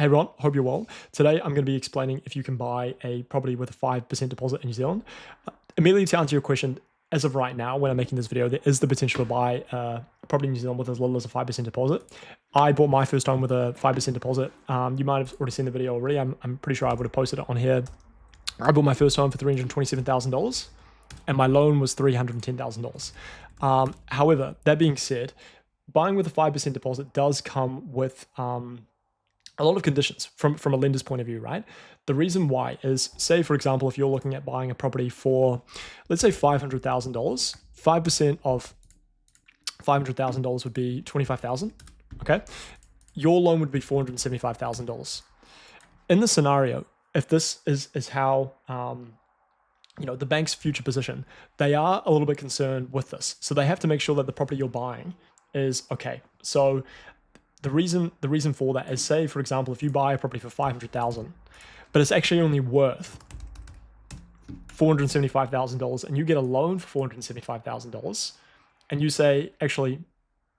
Hey Ron, hope you're well. Today I'm going to be explaining if you can buy a property with a 5% deposit in New Zealand. Immediately to answer your question, as of right now, when I'm making this video, there is the potential to buy a property in New Zealand with as little as a 5% deposit. I bought my first home with a 5% deposit. You might have already seen the video already. I'm pretty sure I would have posted it on here. I bought my first home for $327,000 and my loan was $310,000. However, that being said, buying with a 5% deposit does come with a lot of conditions from a lender's point of view, right? The reason why is, say, for example, if you're looking at buying a property for, let's say $500,000, 5% of $500,000 would be $25,000, okay? Your loan would be $475,000. In the scenario, if this is how, the bank's future position, they are a little bit concerned with this. So they have to make sure that the property you're buying is okay. So the reason for that is, say, for example, if you buy a property for $500,000, but it's actually only worth $475,000 and you get a loan for $475,000 and you say, actually,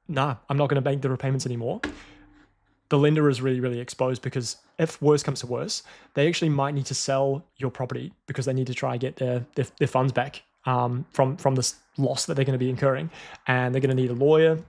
nah, I'm not going to bank the repayments anymore. The lender is really, really exposed, because if worse comes to worse, they actually might need to sell your property because they need to try and get their funds back from this loss that they're going to be incurring. And they're going to need a lawyer,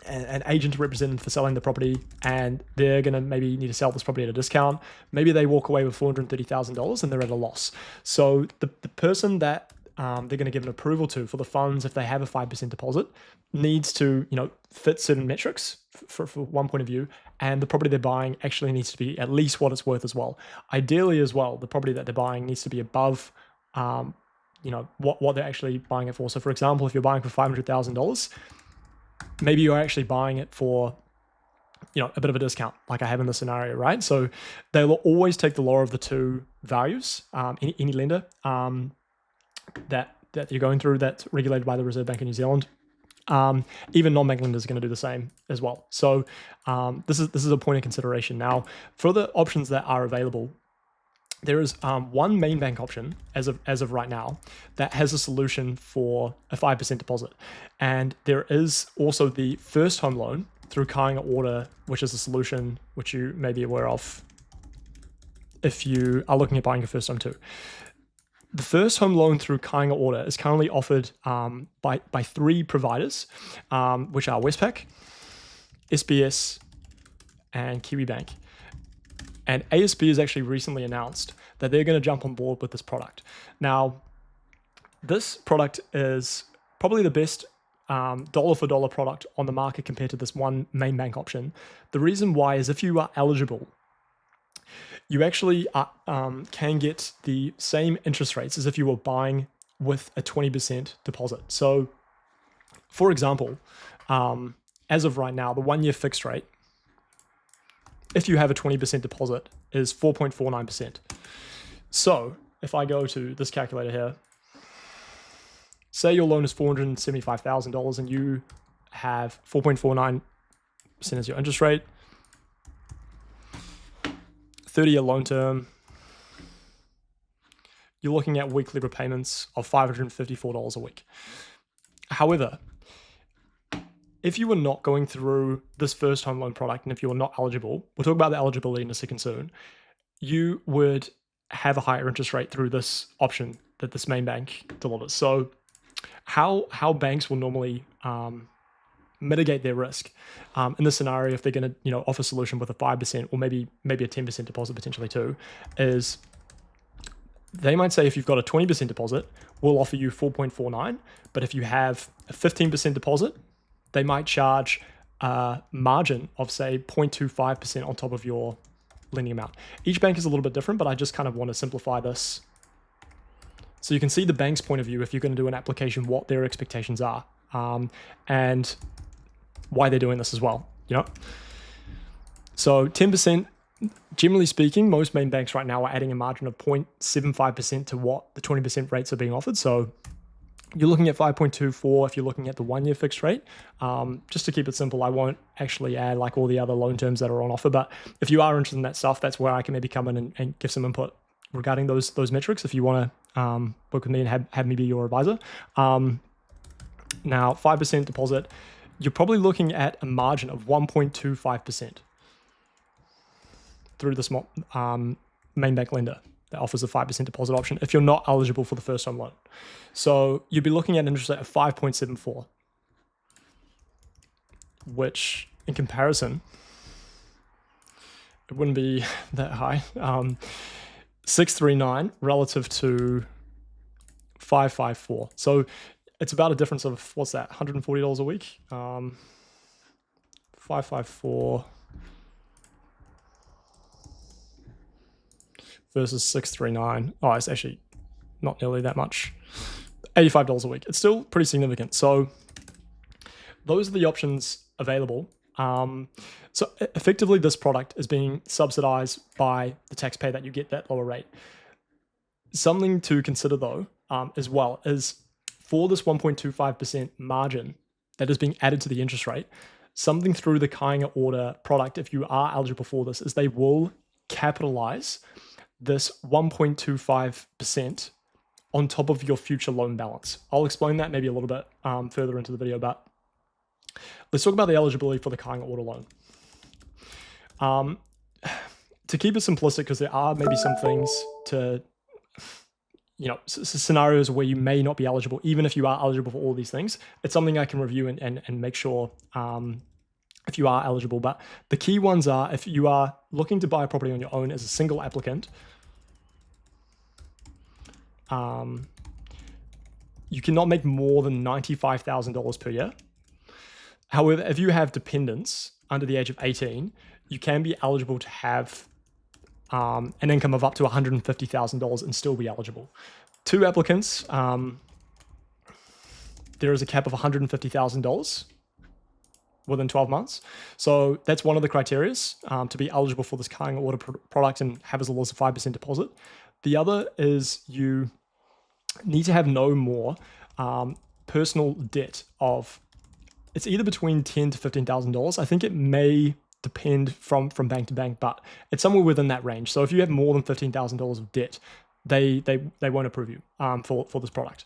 an agent to represent them for selling the property, and they're going to maybe need to sell this property at a discount. Maybe they walk away with $430,000 and they're at a loss. So the person that they're going to give an approval to for the funds, if they have a 5% deposit, needs to fit certain metrics for one point of view, and the property they're buying actually needs to be at least what it's worth as well. Ideally as well, the property that they're buying needs to be above what they're actually buying it for. So for example, if you're buying for $500,000, maybe you're actually buying it for, a bit of a discount, like I have in the scenario, right? So they will always take the lower of the two values, any lender that you're going through that's regulated by the Reserve Bank of New Zealand. Even non-bank lenders are going to do the same as well. So this is a point of consideration. Now, for the options that are available, there is one main bank option as of right now that has a solution for a 5% deposit. And there is also the first home loan through Kāinga Ora, which is a solution which you may be aware of if you are looking at buying a first home too. The first home loan through Kāinga Ora is currently offered by three providers, which are Westpac, SBS, and KiwiBank. And ASB has actually recently announced that they're going to jump on board with this product. Now, this product is probably the best dollar for dollar product on the market compared to this one main bank option. The reason why is, if you are eligible, you actually can get the same interest rates as if you were buying with a 20% deposit. So, for example, as of right now, the 1 year fixed rate, if you have a 20% deposit, is 4.49%. So if I go to this calculator here, say your loan is $475,000 and you have 4.49% as your interest rate, 30-year loan term, you're looking at weekly repayments of $554 a week. However, if you were not going through this first home loan product, and if you were not eligible, we'll talk about the eligibility in a second soon, you would have a higher interest rate through this option that this main bank delivers. So how banks will normally mitigate their risk in this scenario, if they're going to offer a solution with a 5% or maybe a 10% deposit potentially too, is they might say, if you've got a 20% deposit, we'll offer you 4.49, but if you have a 15% deposit, they might charge a margin of, say, 0.25% on top of your lending amount. Each bank is a little bit different, but I just kind of want to simplify this so you can see the bank's point of view if you're going to do an application, what their expectations are, and why they're doing this as well. So 10%, generally speaking, most main banks right now are adding a margin of 0.75% to what the 20% rates are being offered. So you're looking at 5.24 if you're looking at the 1 year fixed rate. Just to keep it simple, I won't actually add like all the other loan terms that are on offer, but if you are interested in that stuff, that's where I can maybe come in and give some input regarding those metrics if you want to work with me and have me be your advisor. Now, 5% deposit, you're probably looking at a margin of 1.25%. through this main bank lender that offers a 5% deposit option if you're not eligible for the first home loan. So you'd be looking at an interest rate of 5.74, which in comparison, it wouldn't be that high. 639 relative to 554. So it's about a difference of, what's that, $140 a week? 554 versus 639. Oh, it's actually not nearly that much. $85 a week. It's still pretty significant. So those are the options available. So effectively, this product is being subsidized by the taxpayer that you get that lower rate. Something to consider though, as well, is for this 1.25% margin that is being added to the interest rate, something through the Kāinga Ora product, if you are eligible for this, is they will capitalize this 1.25% on top of your future loan balance. I'll explain that maybe a little bit further into the video, but let's talk about the eligibility for the Kāinga Ora loan. To keep it simplistic, because there are maybe some things to, scenarios where you may not be eligible, even if you are eligible for all these things. It's something I can review and make sure if you are eligible. But the key ones are, if you are looking to buy a property on your own as a single applicant, you cannot make more than $95,000 per year. However, if you have dependents under the age of 18, you can be eligible to have an income of up to $150,000 and still be eligible. 2 applicants, there is a cap of $150,000 within 12 months. So that's one of the criteria to be eligible for this Kāinga Ora product and have as little as a 5% deposit. The other is you need to have no more personal debt of, it's either between $10,000 to $15,000. I think it may depend from bank to bank, but it's somewhere within that range. So if you have more than $15,000 of debt, they won't approve you for this product.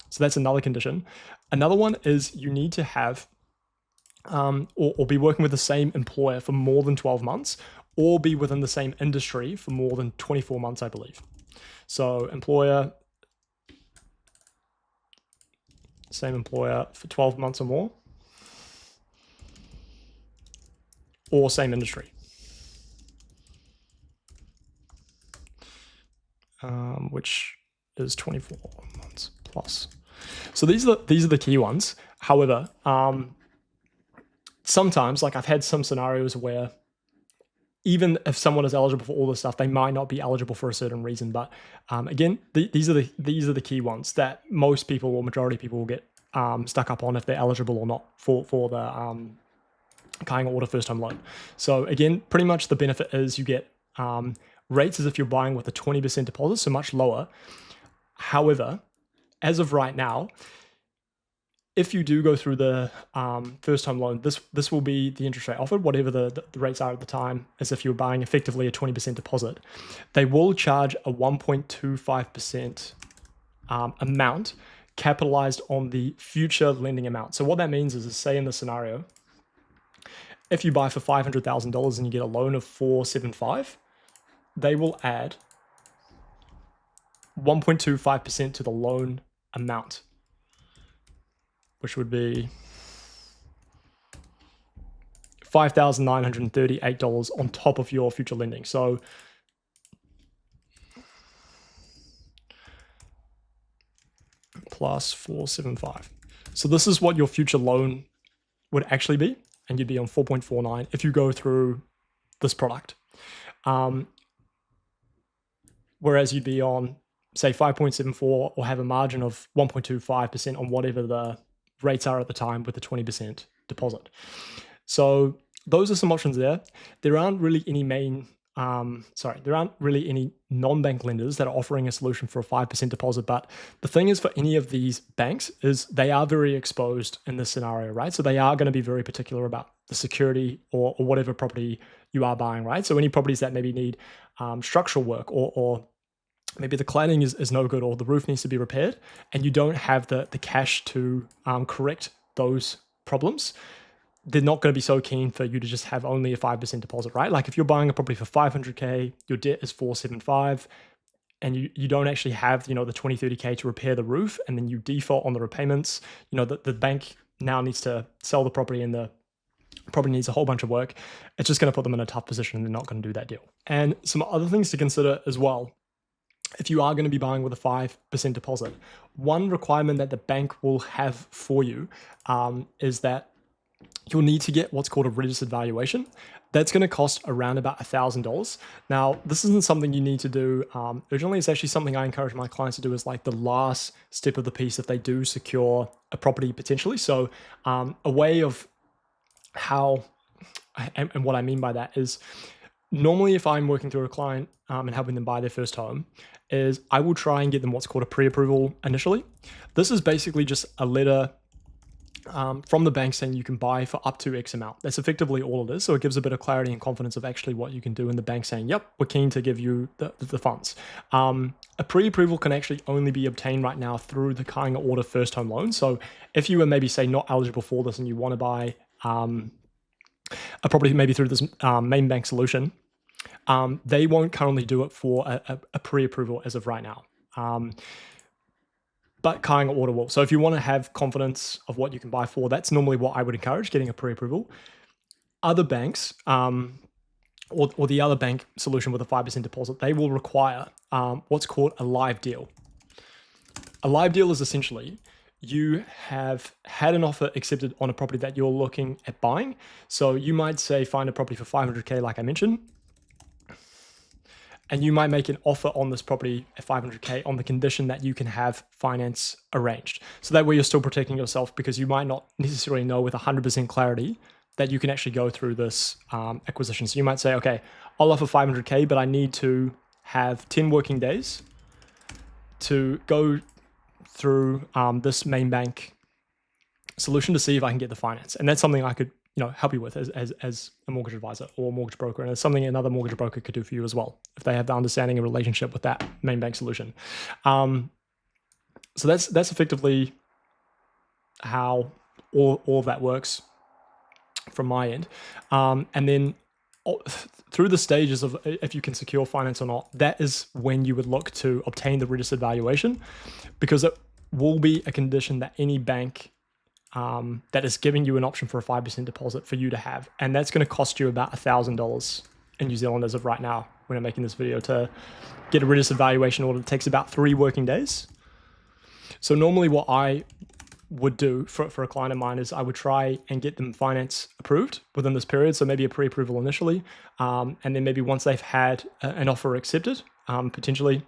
So that's another condition. Another one is you need to have or be working with the same employer for more than 12 months, or be within the same industry for more than 24 months, I believe. So employer, same employer for 12 months or more, or same industry. Which is 24 months plus. So these are the key ones. However, sometimes, like I've had some scenarios where even if someone is eligible for all this stuff, they might not be eligible for a certain reason. But again, these are the key ones that most people or majority of people will get stuck up on if they're eligible or not for the Kāinga Ora first home loan. So again, pretty much the benefit is you get rates as if you're buying with a 20% deposit, so much lower. However, as of right now, if you do go through the first home loan, this will be the interest rate offered, whatever the rates are at the time, as if you're buying effectively a 20% deposit. They will charge a 1.25% amount capitalized on the future lending amount. So what that means is say in the scenario, if you buy for $500,000 and you get a loan of $475,000, they will add 1.25% to the loan amount, which would be $5,938 on top of your future lending. So plus 475. So this is what your future loan would actually be, and you'd be on 4.49 if you go through this product. Whereas you'd be on, say, 5.74 or have a margin of 1.25% on whatever the rates are at the time with the 20% deposit. So those are some options there. There aren't really any non-bank lenders that are offering a solution for a 5% deposit. But the thing is, for any of these banks, is they are very exposed in this scenario, right? So they are going to be very particular about the security or whatever property you are buying, right? So any properties that maybe need structural work or maybe the cladding is no good or the roof needs to be repaired and you don't have the cash to correct those problems, they're not going to be so keen for you to just have only a 5% deposit, right? Like if you're buying a property for 500K, your debt is 475, and you don't actually have, you know, the 20, 30K to repair the roof, and then you default on the repayments, you know, the bank now needs to sell the property and the property needs a whole bunch of work. It's just going to put them in a tough position and they're not going to do that deal. And some other things to consider as well. If you are going to be buying with a 5% deposit, one requirement that the bank will have for you is that you'll need to get what's called a registered valuation. That's going to cost around about $1,000. Now, this isn't something you need to do urgently. It's actually something I encourage my clients to do as like the last step of the piece if they do secure a property potentially. So a way of how, and what I mean by that is, normally if I'm working through a client and helping them buy their first home, is I will try and get them what's called a pre-approval initially. This is basically just a letter from the bank saying you can buy for up to X amount. That's effectively all it is. So it gives a bit of clarity and confidence of actually what you can do, and the bank saying, yep, we're keen to give you the funds. A pre-approval can actually only be obtained right now through the Kāinga Ora first home loan. So if you were maybe say not eligible for this and you want to buy a property maybe through this main bank solution, they won't currently do it for a pre-approval as of right now. But Kāinga Ora will. So if you want to have confidence of what you can buy for, that's normally what I would encourage, getting a pre-approval. Other banks, or the other bank solution with a 5% deposit, they will require what's called a live deal. A live deal is essentially you have had an offer accepted on a property that you're looking at buying. So you might say find a property for 500K like I mentioned, and you might make an offer on this property at 500K on the condition that you can have finance arranged. So that way you're still protecting yourself, because you might not necessarily know with 100% clarity that you can actually go through this acquisition. So you might say, okay, I'll offer 500K, but I need to have 10 working days to go through this main bank solution to see if I can get the finance. And that's something I could, you know, help you with as a mortgage advisor or mortgage broker. And it's something another mortgage broker could do for you as well, if they have the understanding and relationship with that main bank solution. So that's effectively how all of that works from my end. And then through the stages of if you can secure finance or not, that is when you would look to obtain the registered valuation, because it will be a condition that any bank that is giving you an option for a 5% deposit for you to have. And that's going to cost you about $1,000 in New Zealand as of right now when I'm making this video. To get a registered valuation order, it takes about 3 working days. So normally what I would do for a client of mine is I would try and get them finance approved within this period. So maybe a pre-approval initially. And then maybe once they've had an offer accepted, potentially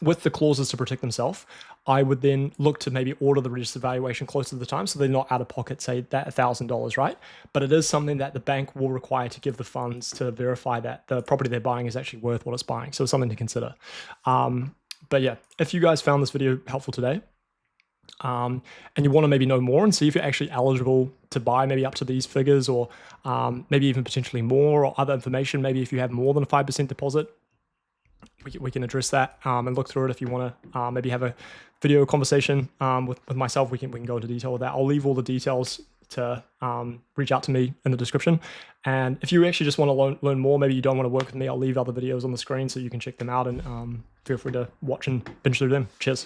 with the clauses to protect themselves, I would then look to maybe order the registered valuation closer to the time, so they're not out of pocket, say that $1,000, right? But it is something that the bank will require to give the funds to verify that the property they're buying is actually worth what it's buying. So it's something to consider. But yeah, if you guys found this video helpful today, and you want to maybe know more and see if you're actually eligible to buy maybe up to these figures, or maybe even potentially more, or other information, maybe if you have more than a 5% deposit, we can address that and look through it. If you want to maybe have a video conversation with myself, we can go into detail with that. I'll leave all the details to reach out to me in the description. And if you actually just want to learn more, maybe you don't want to work with me, I'll leave other videos on the screen so you can check them out, and feel free to watch and binge through them. Cheers.